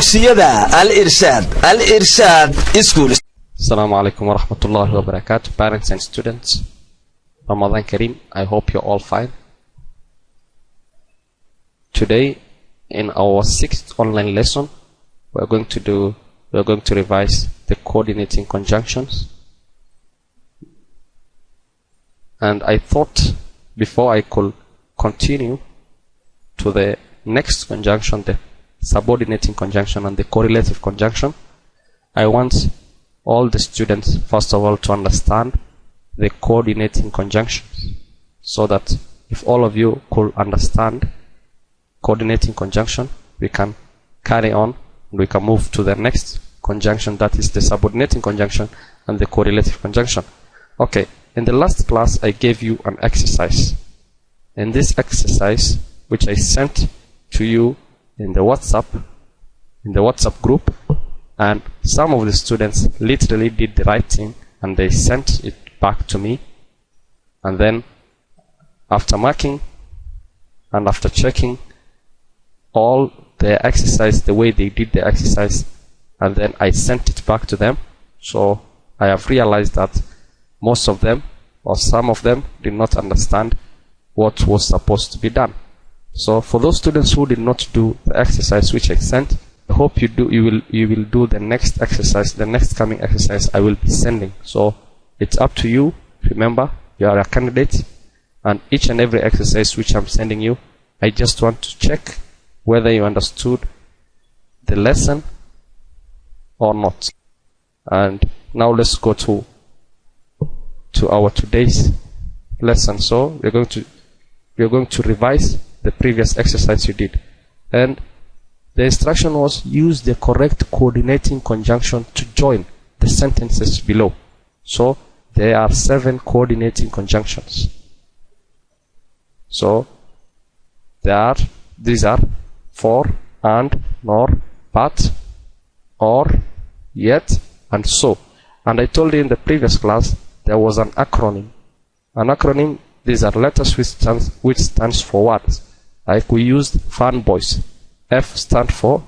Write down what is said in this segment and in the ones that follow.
dugsiyada Al-Irshaad School. Assalamu alaikum wa rahmatullahi wa barakatuh, parents and students. Ramadan Kareem, I hope you're all fine. Today, in our 6th online lesson, we're going to revise the coordinating conjunctions. And I thought before I could continue to the next conjunction, the subordinating conjunction and the correlative conjunction, I want all the students first of all to understand the coordinating conjunctions, so that if all of you could understand coordinating conjunction, we can carry on and we can move to the next conjunction, that is the subordinating conjunction and the correlative conjunction. Okay, in the last class I gave you an exercise. In this exercise, which I sent to you in the WhatsApp group, and some of the students literally did the right thing and they sent it back to me, and then after marking and after checking all the exercise, the way they did the exercise, and then I sent it back to them, so I have realized that most of them or some of them did not understand what was supposed to be done. So for those students who did not do the exercise which I sent, I hope you will do the next exercise, the next coming exercise I will be sending. So it's up to you. Remember, you are a candidate, and each and every exercise which I'm sending you, I just want to check whether you understood the lesson or not. And now let's go to our today's lesson. So we're going to revise the previous exercise you did, and the instruction was use the correct coordinating conjunction to join the sentences below. So there are 7 coordinating conjunctions. So these are for, and, nor, but, or, yet, and so. And I told you in the previous class there was an acronym. An acronym, these are letters which stands for words. Like we used fanboys. F stands for,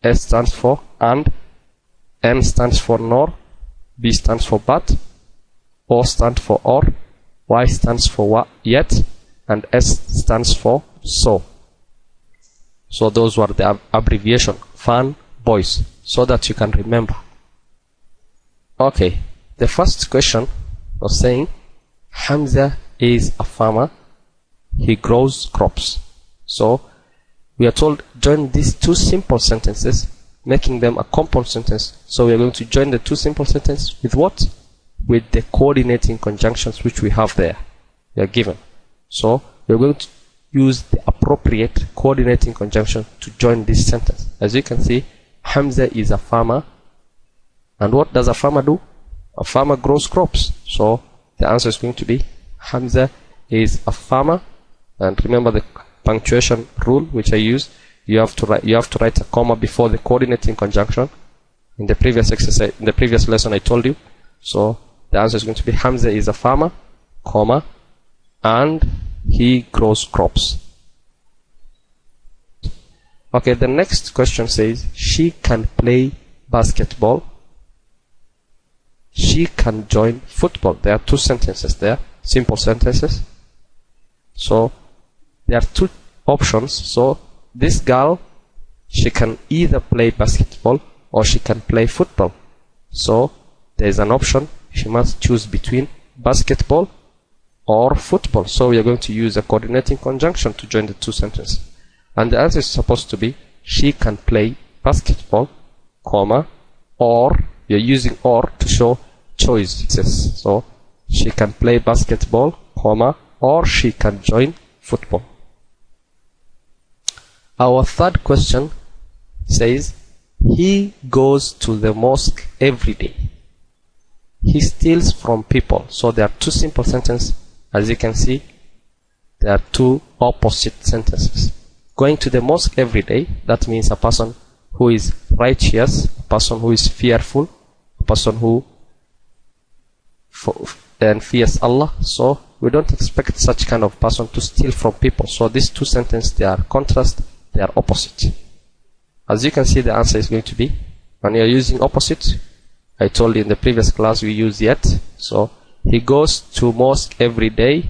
S stands for, and, N stands for nor, B stands for but, O stands for or, Y stands for yet, and S stands for so. So those were the abbreviation, fanboys, so that you can remember. Okay, the first question was saying Hamza is a farmer. He grows crops. So we are told join these 2 simple sentences, making them a compound sentence. So we are going to join the 2 simple sentences with what? With the coordinating conjunctions which we have there. They are given. So we are going to use the appropriate coordinating conjunction to join this sentence. As you can see, Hamza is a farmer. And what does a farmer do? A farmer grows crops. So the answer is going to be Hamza is a farmer. And remember the punctuation rule which I used. You have to write a comma before the coordinating conjunction. In the previous exercise, in the previous lesson, I told you. So the answer is going to be Hamza is a farmer, comma, and he grows crops. Okay, the next question says she can play basketball. She can join football. There are 2 sentences there, simple sentences. So there are 2 options. So this girl, she can either play basketball or she can play football. So there is an option. She must choose between basketball or football. So we are going to use a coordinating conjunction to join the 2 sentences. And the answer is supposed to be she can play basketball, comma, or we are using or to show choices. So she can play basketball, comma, or she can join football. Our third question says he goes to the mosque every day. He steals from people. So there are 2 simple sentences. As you can see, there are 2 opposite sentences. Going to the mosque every day, that means a person who is righteous, a person who is fearful, a person who fears Allah. So we don't expect such kind of person to steal from people. So these 2 sentences, they are contrast, they are opposite. As you can see, the answer is going to be, when you're using opposite, I told you in the previous class we use yet. So he goes to mosque every day,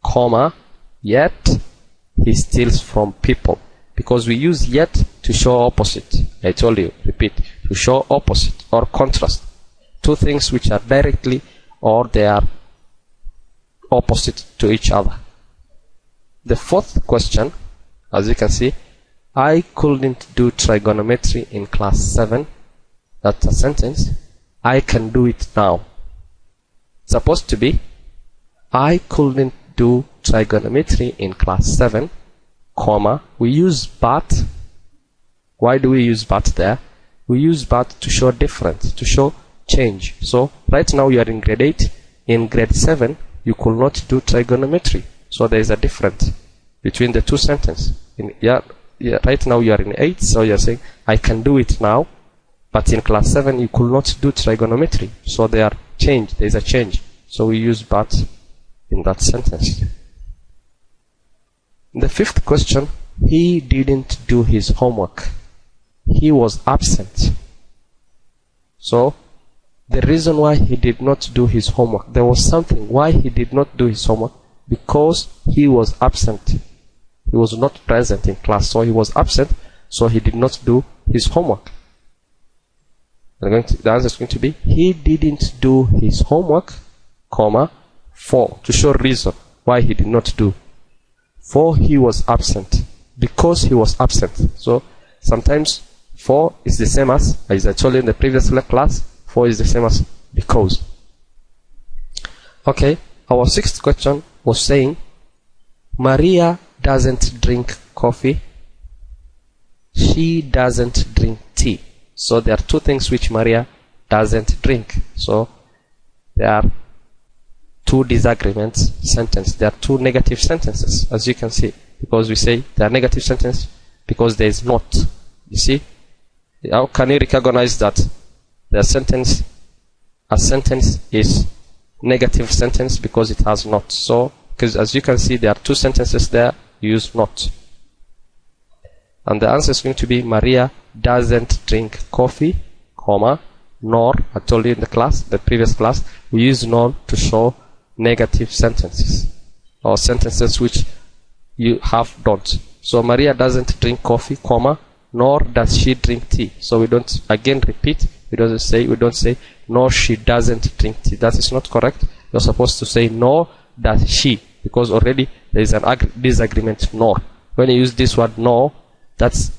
comma, yet he steals from people. Because we use yet to show opposite. I told you, repeat, to show opposite or contrast. Two things which are directly or they are opposite to each other. The fourth question, as you can see, I couldn't do trigonometry in class 7. That's a sentence. I can do it now. Supposed to be, I couldn't do trigonometry in class 7, comma, we use but. Why do we use but there? We use but to show difference, to show change. So right now you are in grade 8. In grade 7 you could not do trigonometry. So there is a difference between the two sentences. Right now you are in 8, so you are saying I can do it now, but in class 7 you could not do trigonometry. So they are changed. There is a change. So we use but in that sentence. The fifth question, he didn't do his homework. He was absent. So the reason why he did not do his homework, there was something why he did not do his homework, because he was absent. He was not present in class, so he was absent, so he did not do his homework. The answer is going to be, he didn't do his homework, comma, for, to show reason why he did not do. For he was absent, because he was absent. So sometimes for is the same as I told you in the previous class, for is the same as because. Okay, our sixth question was saying, Maria doesn't drink coffee. She doesn't drink tea. So there are two things which Maria doesn't drink. So there are two disagreements sentence. There are two negative sentences, as you can see, because we say they are negative sentence because there is not. You see, how can you recognize that a sentence is negative sentence? Because it has not. So because as you can see, there are two sentences there, use not. And the answer is going to be, Maria doesn't drink coffee, comma, nor. I told you in the previous class, we use nor to show negative sentences or sentences which you have don't. So Maria doesn't drink coffee, comma, nor does she drink tea. So we don't, again repeat, we don't say nor she doesn't drink tea. That is not correct. You're supposed to say nor does she, because already there is an disagreement, nor. When you use this word nor, that's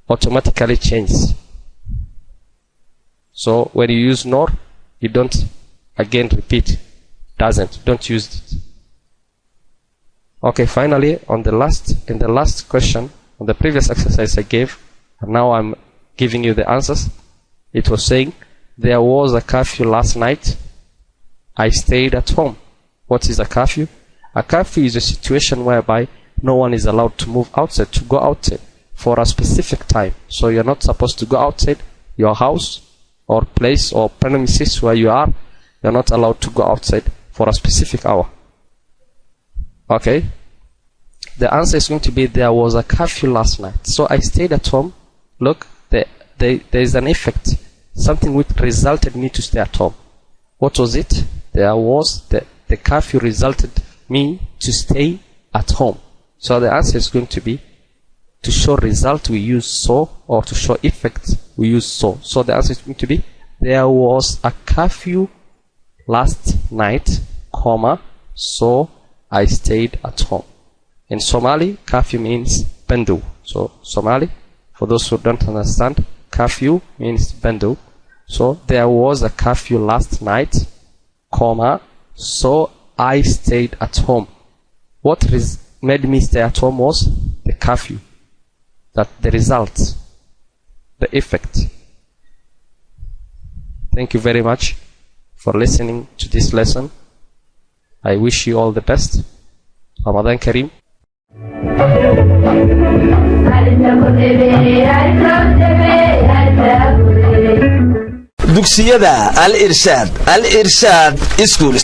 automatically changes. So when you use nor, you don't again repeat don't use it. Okay, finally in the last question on the previous exercise I gave, and now I'm giving you the answers. It was saying, there was a curfew last night. I stayed at home. What is a curfew? A curfew is a situation whereby no one is allowed to move outside, to go outside for a specific time. So you're not supposed to go outside your house or place or premises where you are. You're not allowed to go outside for a specific hour. Okay, the answer is going to be, there was a curfew last night, so I stayed at home. Look, there is an effect, something which resulted me to stay at home. What was it? There was the curfew resulted me to stay at home. So the answer is going to be, to show result we use so, or to show effect we use so. So the answer is going to be, there was a curfew last night, comma, so I stayed at home. In Somali, curfew means bendu. So Somali, for those who don't understand, curfew means bendu. So there was a curfew last night, comma, so I stayed at home. What made me stay at home was the curfew. That the result, the effect. Thank you very much for listening to this lesson. I wish you all the best. Ramadan Kareem. dugsiyada Al Irshaad School